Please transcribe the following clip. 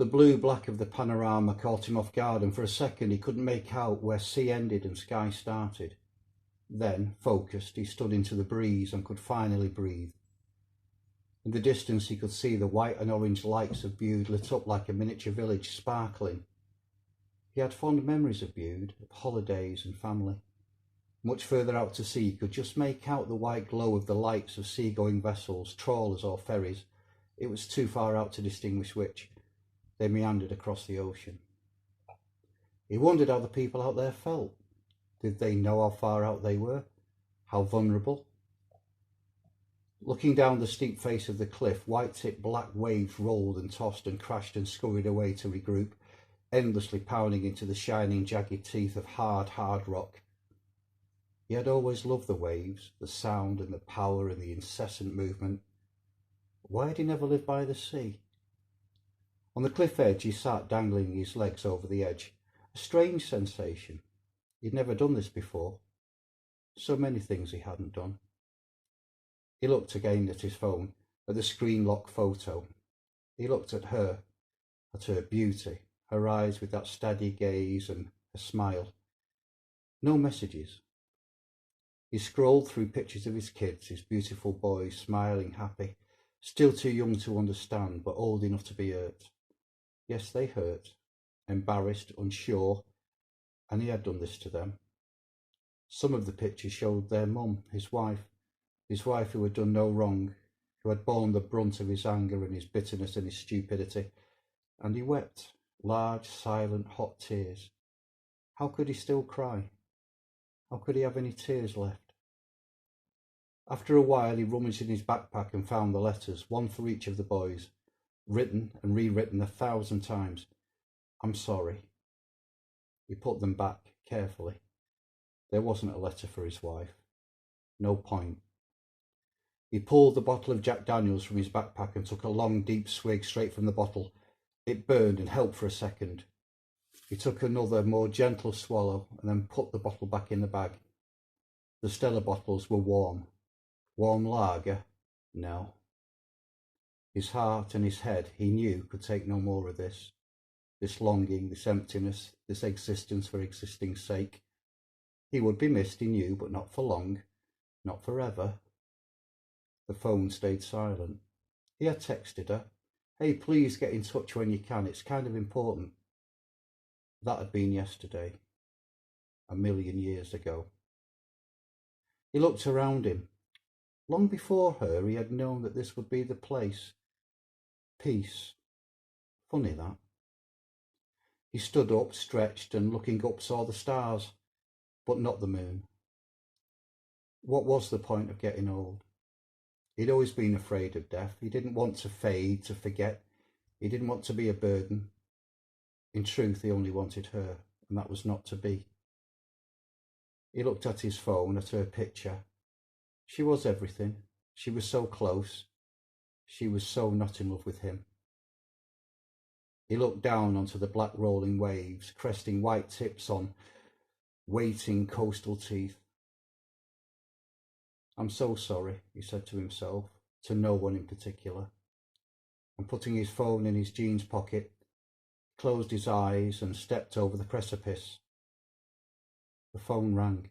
The blue-black of the panorama caught him off guard, and for a second he couldn't make out where sea ended and sky started. Then, focused, he stood into the breeze and could finally breathe. In the distance he could see the white and orange lights of Bude lit up like a miniature village, sparkling. He had fond memories of Bude, of holidays and family. Much further out to sea he could just make out the white glow of the lights of sea-going vessels, trawlers or ferries. It was too far out to distinguish which. They meandered across the ocean. He wondered how the people out there felt. Did they know how far out they were? How vulnerable? Looking down the steep face of the cliff, white-tipped black waves rolled and tossed and crashed and scurried away to regroup, endlessly pounding into the shining, jagged teeth of hard rock. He had always loved the waves, the sound and the power and the incessant movement. Why had he never lived by the sea? On the cliff edge he sat, dangling his legs over the edge. A strange sensation. He'd never done this before. So many things he hadn't done. He looked again at his phone, at the screen lock photo. He looked at her beauty, her eyes with that steady gaze and a smile. No messages. He scrolled through pictures of his kids, his beautiful boys, smiling, happy, still too young to understand, but old enough to be hurt. Yes, they hurt, embarrassed, unsure, and he had done this to them. Some of the pictures showed their mum, his wife who had done no wrong, who had borne the brunt of his anger and his bitterness and his stupidity, and he wept, large, silent, hot tears. How could he still cry? How could he have any tears left? After a while he rummaged in his backpack and found the letters, one for each of the boys, written and rewritten 1,000 times. I'm sorry. He put them back carefully. There wasn't a letter for his wife. No point. He pulled the bottle of Jack Daniels from his backpack and took a long, deep swig straight from the bottle. It burned and helped for a second. He took another, more gentle swallow and then put the bottle back in the bag. The Stella bottles were warm. Warm lager? No. His heart and his head, he knew, could take no more of this. This longing, this emptiness, this existence for existing's sake. He would be missed, he knew, but not for long, not forever. The phone stayed silent. He had texted her, "Hey, please get in touch when you can, it's kind of important." That had been yesterday, 1,000,000 years ago. He looked around him. Long before her, he had known that this would be the place. Peace. Funny that. He stood up, stretched, and looking up saw the stars, but not the moon. What was the point of getting old? He'd always been afraid of death. He didn't want to fade, to forget. He didn't want to be a burden. In truth, he only wanted her, and that was not to be. He looked at his phone, at her picture. She was everything. She was so close. She was so not in love with him. He looked down onto the black rolling waves, cresting white tips on waiting coastal teeth. I'm so sorry, he said to himself, to no one in particular. And putting his phone in his jeans pocket, closed his eyes and stepped over the precipice. The phone rang.